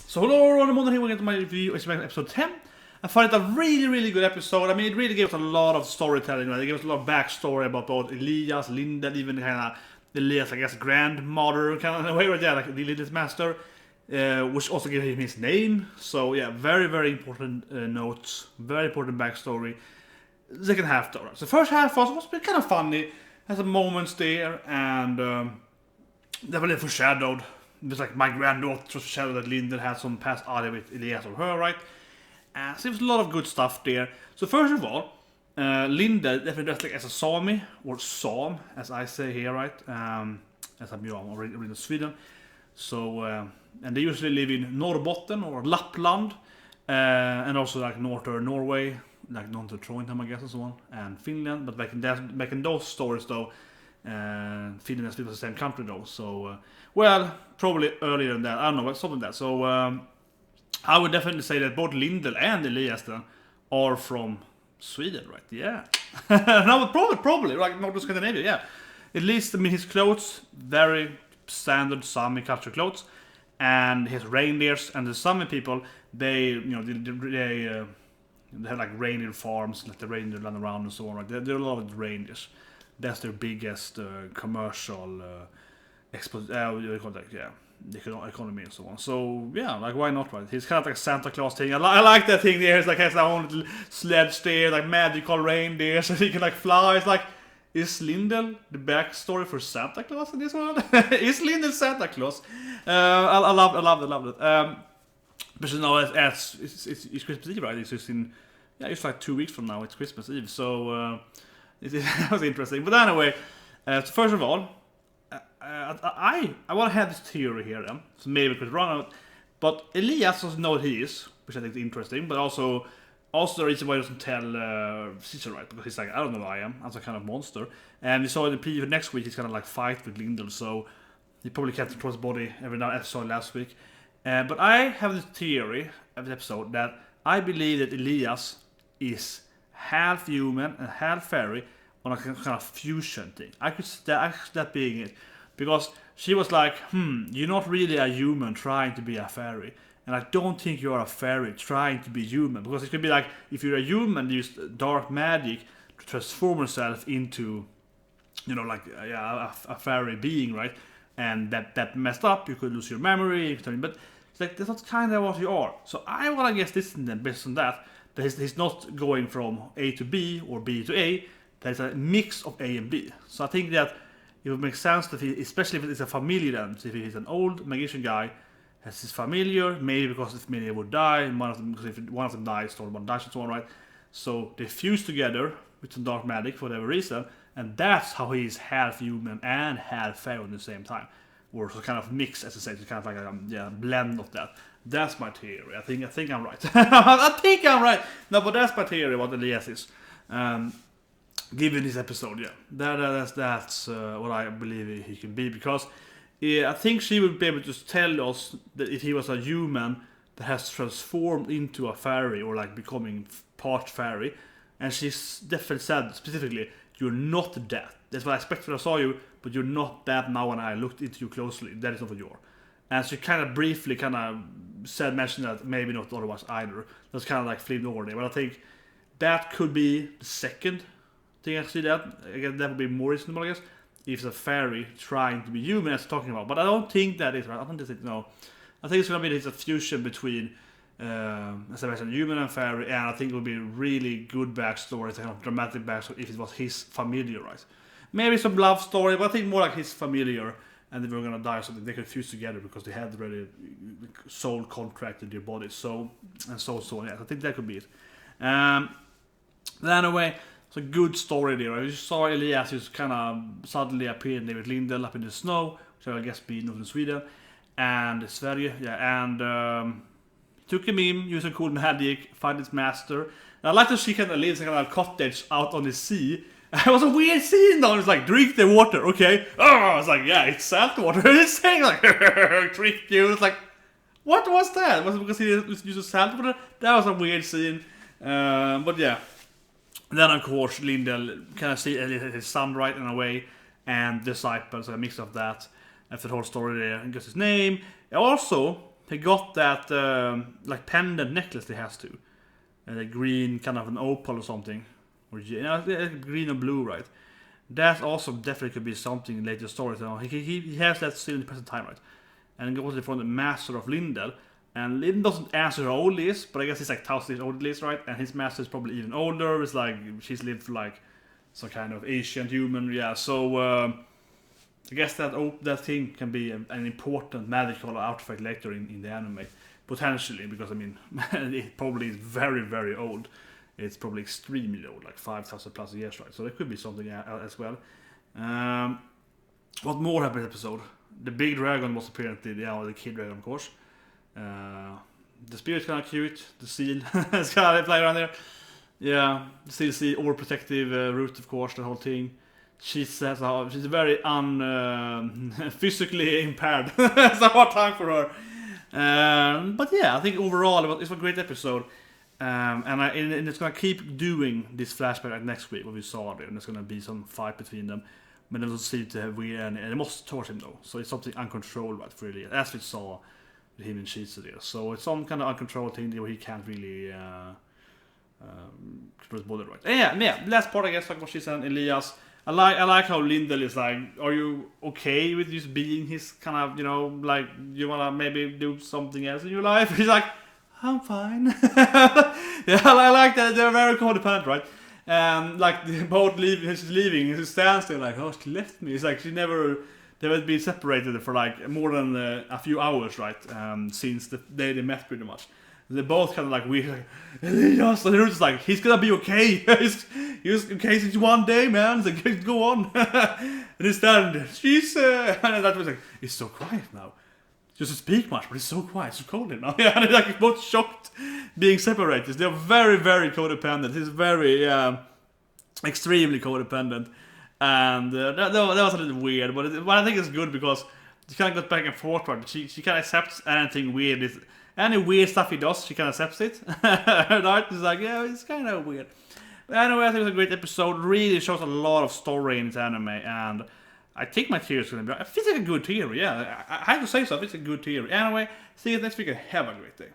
So hello everyone, Myrmonden here, welcome to my review of episode 10. I find it a really good episode. I mean, it really gave us a lot of storytelling, right? It gave us a lot of backstory about both Elias, Lindel, even kind of Elias, I guess, grandmother, kind of in a way, right? Yeah, like the Lindell's master, which also gave him his name. So yeah, very important notes, very important backstory. Second half though, right? So first half was kind of funny, had some moments there, and definitely foreshadowed. Just like my granddaughter foreshadowed that Lindel had some past audio with Elias or her, right? So there was a lot of good stuff there. So first of all, Lindel definitely dressed like as a Sami, or Sam, as I say here, right? As I'm originally in Sweden. So, and they usually live in Norrbotten or Lapland, and also like northern Norway, like northern Trondheim, I guess, and so on, and Finland. But back in those stories, though, Finland and Sweden was the same country, though. So, well, probably earlier than that. I don't know, but something like that. So, I would definitely say that both Lindel and Elias then are from Sweden, right? Yeah. No, probably like Northern Scandinavia. Yeah. At least, I mean, his clothes very standard Sami culture clothes, and his reindeers and the Sami people, they they have like reindeer farms, like the reindeer run around and so on. Right? They're a lot of reindeers. That's their biggest commercial economy and so on. So yeah, like why not, right? He's kind of like a Santa Claus thing. I like that thing there. It's like has their own little sledge there, like magical reindeer, so he can like fly. It's like, is Lindel the backstory for Santa Claus in this one? Is Lindel Santa Claus? I love it. But you know, it's Christmas Eve, right? It's just it's like 2 weeks from now. It's Christmas Eve, so that was interesting. But anyway, so first of all, I want to have this theory here, then, so maybe we could run out. But Elias doesn't know what he is, which I think is interesting. But also the reason why he doesn't tell Caesar, right? Because he's like, I don't know who I am. I'm some kind of monster. And we saw in the preview next week he's gonna like fight with Lindel, so he probably can't control his body every now, as I saw last week. But I have this theory of the episode that I believe that Elias is half human and half fairy on a kind of fusion thing. I could see that being it. Because she was like, you're not really a human trying to be a fairy. And I don't think you're a fairy trying to be human. Because it could be like, if you're a human, use dark magic to transform yourself into, a fairy being, right? And that messed up, you could lose your memory, but it's like, that's not kind of what you are. So I want to guess this then, based on that he's not going from A to B or B to A, there's a mix of A and B. So I think that it would make sense that especially if it's a familiar then, so if he's an old magician guy, has his familiar, maybe because the familiar would die, and because if one of them dies, the other one dies and so on, right? So they fuse together with some dark magic for whatever reason, and that's how he is half human and half fairy at the same time. Or so kind of mix, as I say, it's kind of like a blend of that. That's my theory. I think I'm right. I think I'm right. No, but that's my theory what Elias is. Given this episode, yeah, that's what I believe he can be, because I think she would be able to tell us that if he was a human that has transformed into a fairy or like becoming part fairy, and she's definitely said specifically, you're not that. That's what I expected when I saw you, but you're not that now when I looked into you closely. That is not what you are. And she kind of briefly mentioned that maybe not otherwise either. That's kind of like flipped over there, but I think that could be the second thing I see that. Again, that would be more reasonable, I guess, if it's a fairy trying to be human as talking about. But I don't think that is right. I don't think no. I think it's gonna be a fusion between, as I mentioned, human and fairy, and I think it would be a really good backstory, kind of dramatic backstory if it was his familiar, right? Maybe some love story, but I think more like his familiar, and they were gonna die or something. They could fuse together because they had already soul contract in their bodies. So on. Yeah, I think that could be it. But anyway. It's a good story there. You saw Elias just kind of suddenly appeared there with Lindel up in the snow, which I guess be northern Sweden, and Sverige, and took him in, used a cool magic, find his master. And I like that she kind of lives in a cottage out on the sea. It was a weird scene though. It's like, drink the water, okay? Oh, I was like, yeah, it's salt water. He's saying like, drink you. It's like, what was that? Was it because he used salt water? That was a weird scene. But yeah. Then, of course, Lindel kind of see his son right in a way, and disciples, a mix of that. After the whole story there, and gets his name. Also, he got that like pendant necklace he has to, the green kind of an opal or something, or green and blue, right? That also definitely could be something in later stories. He has that still in the present time, right? And goes from the master of Lindel. And Lindel doesn't answer how old he is, but I guess he's like 1,000 years old at least, right? And his master is probably even older. It's like she's lived for like some kind of ancient human, yeah. So I guess that thing can be an important magical artifact later in the anime, potentially, because I mean it probably is very, very old. It's probably extremely old, like 5,000 plus years, right? So there could be something as well. What more happened in the episode? The big dragon was apparently the kid dragon, of course. The spirit's kind of cute. The seal is kind of flying around there. Yeah, the seal overprotective root, of course, the whole thing. She's very physically impaired. It's a hard time for her. But yeah, I think overall it was a great episode. And it's gonna keep doing this flashback like next week, what we saw there, and there's gonna be some fight between them. But it doesn't seem to have and it must towards him though. So it's something uncontrolled, right? Really, as we saw with him and Shizu there. So it's some kind of uncontrolled thing where he can't really express body, right? And yeah. Last part, I guess, like what she said, and Elias. I like how Lindel is like, are you okay with just being his kind of, like, you wanna maybe do something else in your life? He's like, I'm fine. Yeah, I like that. They're very codependent, right? Like both leaving, he stands there like, oh, she left me. It's like they had been separated for like more than a few hours, right? Since the day they met, pretty much. They both kind of like weird, like, Elias, and they're just like, he's gonna be okay. he's okay since one day, man. It's like, go on. And he's standing there, she's and that was like, it's so quiet now. He doesn't speak much, but it's so quiet, it's so cold now. Yeah, and they're like both shocked being separated. They're very, very codependent. He's very extremely codependent, and that was a little weird. But I think it's good because she kind of got back and forth. Right? She kind of accepts anything weird. Any weird stuff he does, she kind of accepts it. Right? It's like, yeah, it's kind of weird. But anyway, I think it was a great episode. Really shows a lot of story in this anime, and I think my theory is going to be... It feels like a good theory, yeah. I have to say so. It's a good theory. Anyway, see you next week and have a great day.